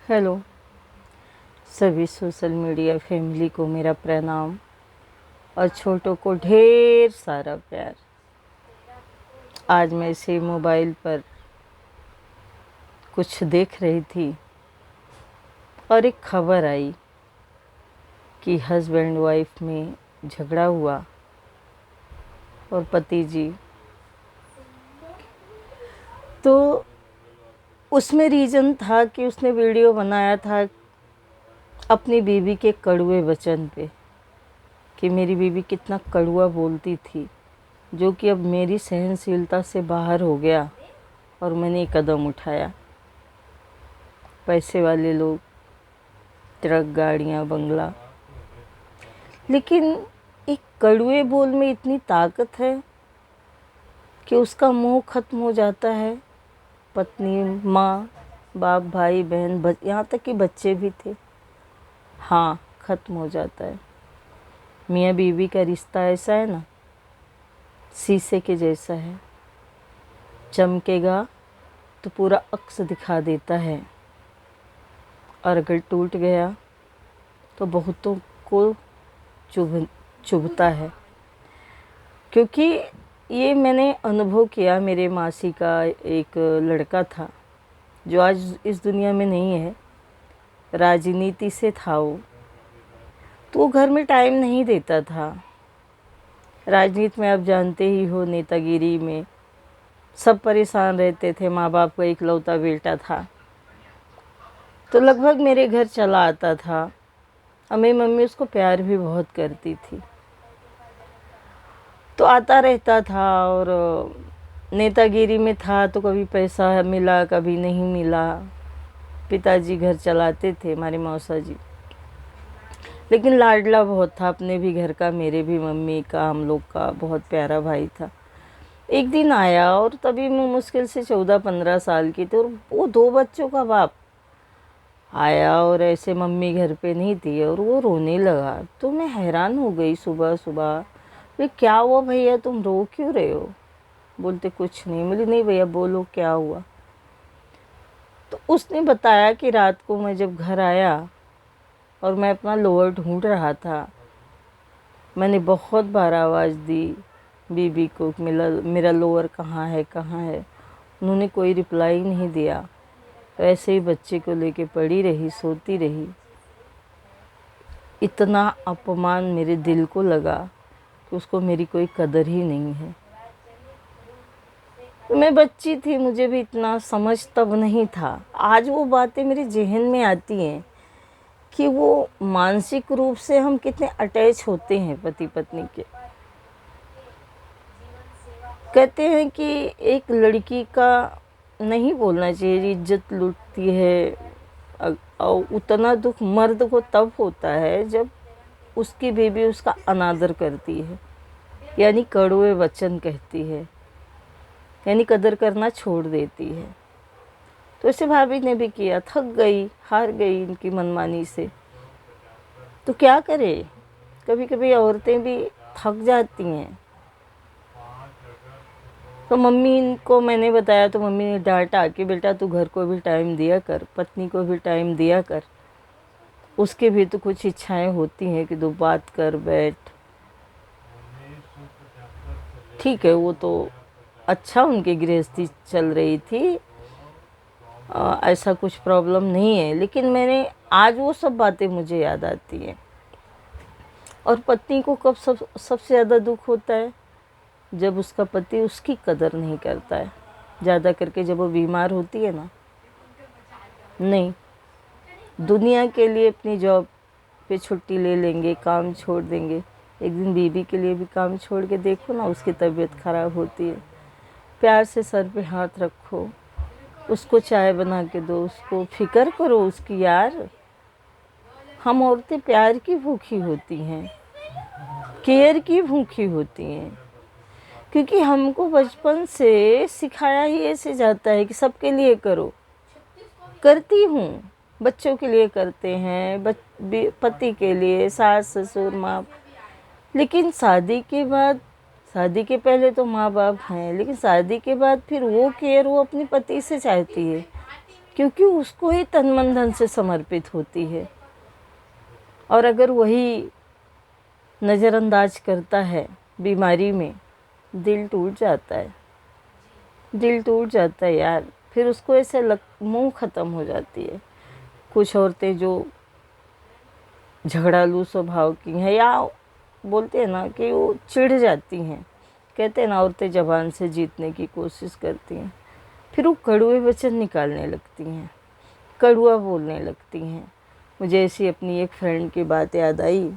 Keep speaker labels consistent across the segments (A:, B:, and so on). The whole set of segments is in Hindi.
A: हेलो सभी सोशल मीडिया फैमिली को मेरा प्रणाम और छोटों को ढेर सारा प्यार। आज मैं इसे मोबाइल पर कुछ देख रही थी और एक खबर आई कि हस्बैंड वाइफ में झगड़ा हुआ और पति जी तो उसमें रीज़न था कि उसने वीडियो बनाया था अपनी बीवी के कड़वे वचन पे कि मेरी बीवी कितना कड़वा बोलती थी, जो कि अब मेरी सहनशीलता से बाहर हो गया और मैंने एक कदम उठाया। पैसे वाले लोग, ट्रक, गाड़ियाँ, बंगला, लेकिन एक कड़वे बोल में इतनी ताकत है कि उसका मोह खत्म हो जाता है। पत्नी, माँ, बाप, भाई, बहन, यहाँ तक कि बच्चे भी थे, हाँ, ख़त्म हो जाता है। मियाँ बीवी का रिश्ता ऐसा है ना, शीशे के जैसा है, चमकेगा तो पूरा अक्स दिखा देता है और अगर टूट गया तो बहुतों को चुभता है। क्योंकि ये मैंने अनुभव किया। मेरे मासी का एक लड़का था जो आज इस दुनिया में नहीं है, राजनीति से था वो, तो वो घर में टाइम नहीं देता था। राजनीति में आप जानते ही हो, नेतागिरी में सब परेशान रहते थे। माँ बाप का इकलौता बेटा था, तो लगभग मेरे घर चला आता था और मेरी मम्मी उसको प्यार भी बहुत करती थी, तो आता रहता था। और नेतागिरी में था तो कभी पैसा मिला, कभी नहीं मिला। पिताजी घर चलाते थे, हमारे मौसा जी, लेकिन लाडला बहुत था, अपने भी घर का, मेरे भी, मम्मी का, हम लोग का बहुत प्यारा भाई था। एक दिन आया और तभी मैं मुश्किल से 14-15 साल की थी और वो 2 बच्चों का बाप आया और ऐसे मम्मी घर पे नहीं थी और वो रोने लगा। तो मैं हैरान हो गई। सुबह सुबह बोले, क्या हुआ भैया, तुम रो क्यों रहे हो? बोलते कुछ नहीं। बोली नहीं भैया, बोलो क्या हुआ। तो उसने बताया कि रात को मैं जब घर आया और मैं अपना लोअर ढूंढ रहा था, मैंने बहुत बार आवाज़ दी बीबी को, मेरा लोअर कहाँ है, कहाँ है। उन्होंने कोई रिप्लाई नहीं दिया, ऐसे ही बच्चे को लेके पड़ी रही, सोती रही। इतना अपमान मेरे दिल को लगा कि उसको मेरी कोई कदर ही नहीं है। मैं बच्ची थी, मुझे भी इतना समझ तब नहीं था। आज वो बातें मेरे ज़हन में आती हैं कि वो मानसिक रूप से हम कितने अटैच होते हैं पति पत्नी के। कहते हैं कि एक लड़की का नहीं बोलना चाहिए, इज्जत लूटती है, और उतना दुख मर्द को तब होता है जब उसकी बीवी उसका अनादर करती है, यानी कड़वे वचन कहती है, यानी कदर करना छोड़ देती है। तो ऐसे भाभी ने भी किया। थक गई, हार गई इनकी मनमानी से। तो क्या करे, कभी कभी औरतें भी थक जाती हैं। तो मम्मी को मैंने बताया तो मम्मी ने डांटा कि बेटा तू घर को भी टाइम दिया कर, पत्नी को भी टाइम दिया कर, उसके भी तो कुछ इच्छाएं होती हैं कि तू बात कर, बैठ। ठीक है, वो तो अच्छा उनकी गृहस्थी चल रही थी, ऐसा कुछ प्रॉब्लम नहीं है। लेकिन मैंने आज वो सब बातें मुझे याद आती हैं। और पत्नी को कब सबसे ज़्यादा दुख होता है? जब उसका पति उसकी कदर नहीं करता है। ज़्यादा करके जब वो बीमार होती है ना, नहीं, दुनिया के लिए अपनी जॉब पे छुट्टी ले लेंगे, काम छोड़ देंगे, एक दिन बीवी के लिए भी काम छोड़ के देखो ना, उसकी तबीयत खराब होती है। प्यार से सर पे हाथ रखो, उसको चाय बना के दो, उसको फिक्र करो उसकी। यार, हम औरतें प्यार की भूखी होती हैं, केयर की भूखी होती हैं, क्योंकि हमको बचपन से सिखाया ही ऐसे जाता है कि सबके लिए करो। करती हूँ, बच्चों के लिए करते हैं, पति के लिए, सास ससुर माँ। लेकिन शादी के बाद, शादी के पहले तो माँ बाप हैं, लेकिन शादी के बाद फिर वो केयर वो अपने पति से चाहती है। क्योंकि उसको ही तन मन धन से समर्पित होती है। और अगर वही नज़रअंदाज करता है बीमारी में, दिल टूट जाता है, दिल टूट जाता है यार। फिर उसको ऐसे मुँह ख़त्म हो जाती है। कुछ औरतें जो झगड़ालू स्वभाव की हैं, या बोलते हैं ना कि वो चिढ़ जाती हैं, कहते हैं ना औरतें ज़बान से जीतने की कोशिश करती हैं, फिर वो कड़वे वचन निकालने लगती हैं, कड़वा बोलने लगती हैं। मुझे ऐसी अपनी एक फ्रेंड की बात याद आई।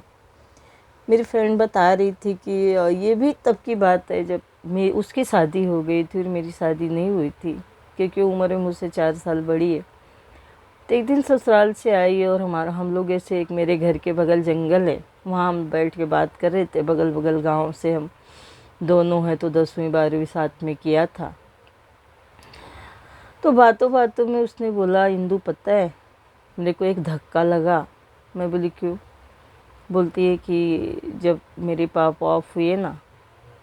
A: मेरी फ्रेंड बता रही थी कि ये भी तब की बात है जब उसकी शादी हो गई थी और मेरी शादी नहीं हुई थी, क्योंकि उम्र में मुझसे 4 साल बड़ी है। तो एक दिन ससुराल से आई और हम लोग ऐसे, एक मेरे घर के बगल जंगल है, वहाँ हम बैठ के बात कर रहे थे। बगल बगल गांव से हम दोनों हैं, तो 10वीं 12वीं साथ में किया था। तो बातों बातों में उसने बोला, इंदु पता है मेरे को एक धक्का लगा। मैं बोली क्यों? बोलती है कि जब मेरे पापा ऑफ हुए ना,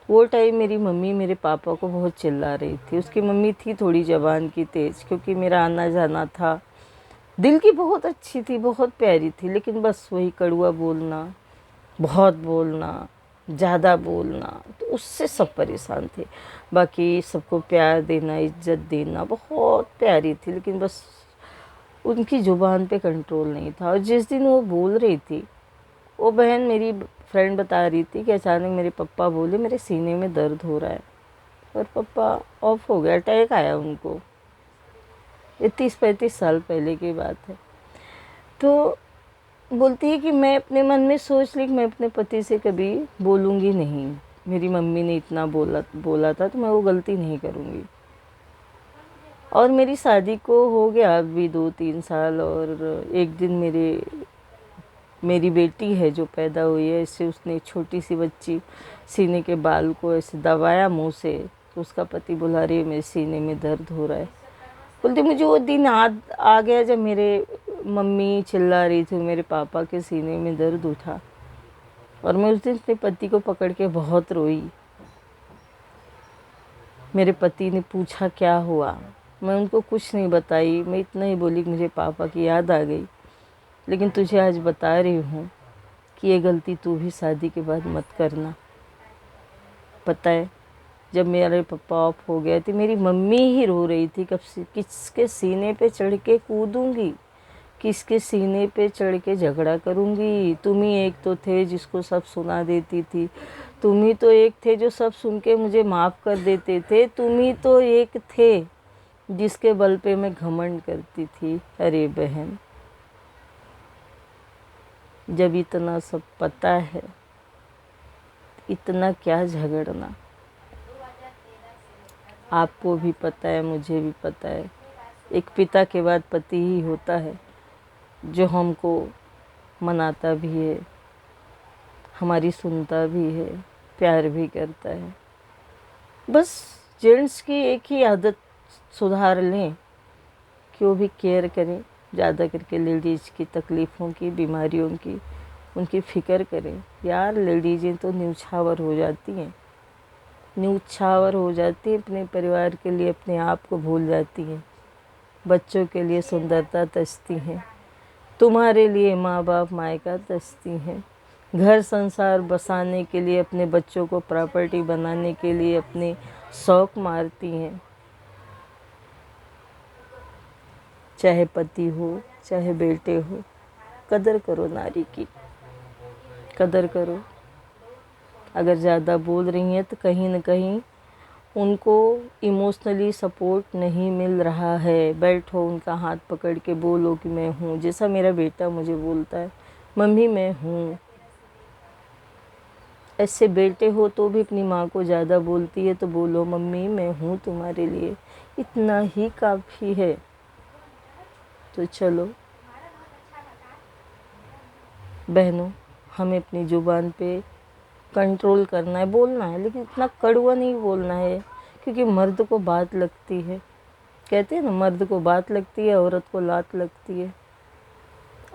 A: वो टाइम मेरी मम्मी मेरे पापा को बहुत चिल्ला रही थी। उसकी मम्मी थी थोड़ी ज़बान की तेज़, क्योंकि मेरा आना जाना था। दिल की बहुत अच्छी थी, बहुत प्यारी थी, लेकिन बस वही कड़वा बोलना, बहुत बोलना, ज़्यादा बोलना, तो उससे सब परेशान थे। बाकी सबको प्यार देना, इज्जत देना, बहुत प्यारी थी, लेकिन बस उनकी ज़ुबान पे कंट्रोल नहीं था। और जिस दिन वो बोल रही थी, वो बहन मेरी फ्रेंड बता रही थी कि अचानक मेरे पापा बोले मेरे सीने में दर्द हो रहा है, और पापा ऑफ हो गया, अटैक आया उनको। ये 30-35 साल पहले की बात है। तो बोलती है कि मैं अपने मन में सोच ली कि मैं अपने पति से कभी बोलूँगी नहीं। मेरी मम्मी ने इतना बोला था तो मैं वो गलती नहीं करूँगी। और मेरी शादी को हो गया अभी 2-3 साल, और एक दिन मेरी बेटी है जो पैदा हुई है, इससे उसने छोटी सी बच्ची सीने के बाल को ऐसे दबाया मुंह से, तो उसका पति बुला रही है मेरे सीने में दर्द हो रहा है। बोलते मुझे वो दिन आ गया जब मेरे मम्मी चिल्ला रही थी, मेरे पापा के सीने में दर्द उठा, और मैं उस दिन अपने पति को पकड़ के बहुत रोई। मेरे पति ने पूछा क्या हुआ, मैं उनको कुछ नहीं बताई, मैं इतना ही बोली कि मुझे पापा की याद आ गई, लेकिन तुझे आज बता रही हूँ कि ये गलती तू भी शादी के बाद मत करना। पता है जब मेरे पापा ऑफ हो गए थे, मेरी मम्मी ही रो रही थी, कब से किसके सीने पे चढ़ के कूदूंगी, किसके सीने पे चढ़ के झगड़ा करूंगी। तुम ही एक तो थे जिसको सब सुना देती थी, तुम ही तो एक थे जो सब सुन के मुझे माफ़ कर देते थे, तुम ही तो एक थे जिसके बल पे मैं घमंड करती थी। अरे बहन, जब इतना सब पता है, इतना क्या झगड़ना। आपको भी पता है, मुझे भी पता है, एक पिता के बाद पति ही होता है जो हमको मनाता भी है, हमारी सुनता भी है, प्यार भी करता है। बस जेंट्स की एक ही आदत सुधार लें कि वो भी केयर करें, ज़्यादा करके लेडीज़ की तकलीफ़ों की, बीमारियों की उनकी फ़िक्र करें। यार लेडीज़ें तो न्यौछावर हो जाती हैं, न्यौछावर हो जाती हैं, अपने परिवार के लिए अपने आप को भूल जाती हैं, बच्चों के लिए सुंदरता तजती हैं, तुम्हारे लिए माँ बाप मायका तजती हैं, घर संसार बसाने के लिए, अपने बच्चों को प्रॉपर्टी बनाने के लिए अपने शौक मारती हैं। चाहे पति हो चाहे बेटे हो, कदर करो नारी की, कदर करो। अगर ज़्यादा बोल रही हैं तो कहीं न कहीं उनको इमोशनली सपोर्ट नहीं मिल रहा है। बैठो, उनका हाथ पकड़ के बोलो कि मैं हूँ, जैसा मेरा बेटा मुझे बोलता है मम्मी मैं हूँ। ऐसे बेटे हो तो भी अपनी माँ को ज़्यादा बोलती है तो बोलो मम्मी मैं हूँ तुम्हारे लिए, इतना ही काफ़ी है। तो चलो बहनों, हमें अपनी ज़ुबान पे कंट्रोल करना है, बोलना है, लेकिन इतना कड़वा नहीं बोलना है, क्योंकि मर्द को बात लगती है। कहते हैं ना, मर्द को बात लगती है, औरत को लात लगती है।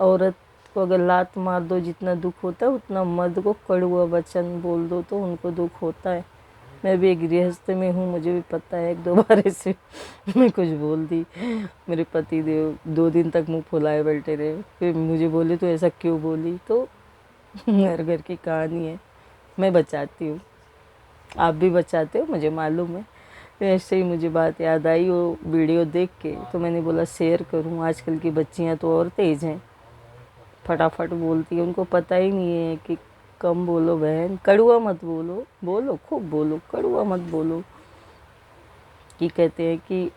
A: औरत को अगर लात मार दो जितना दुख होता है, उतना मर्द को कड़वा वचन बोल दो तो उनको दुख होता है। मैं भी एक गृहस्थ में हूँ, मुझे भी पता है एक दो बार ऐसे मैं कुछ बोल दी। मेरे पति देव 2 दिन तक मुंह फुलाए बैठे रहे, फिर मुझे बोले तो ऐसा क्यों बोली। तो हर घर की कहानी है, मैं बचाती हूँ, आप भी बचाते हो मुझे मालूम है। तो ऐसे ही मुझे बात याद आई वो वीडियो देख के, तो मैंने बोला शेयर करूँ। आजकल की बच्चियाँ तो और तेज़ हैं, फटाफट बोलती है, उनको पता ही नहीं है कि कम बोलो बहन, कड़वा मत बोलो, बोलो खूब बोलो, कड़वा मत बोलो। कि कहते हैं कि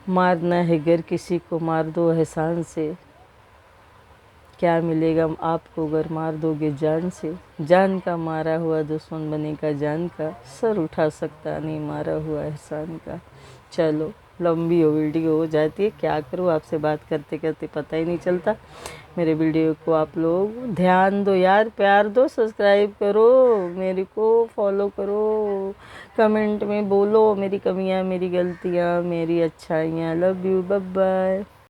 A: मारना है गर किसी को मार दो एहसान से, क्या मिलेगा आपको अगर मार दोगे जान से। जान का मारा हुआ दुश्मन बनेगा जान का, सर उठा सकता नहीं मारा हुआ एहसान का। चलो लंबी हो वीडियो हो जाती है, क्या करूँ, आपसे बात करते करते पता ही नहीं चलता। मेरे वीडियो को आप लोग ध्यान दो यार, प्यार दो, सब्सक्राइब करो, मेरे को फॉलो करो, कमेंट में बोलो मेरी कमियाँ, मेरी गलतियाँ, मेरी अच्छाइयाँ। Love you, bye bye.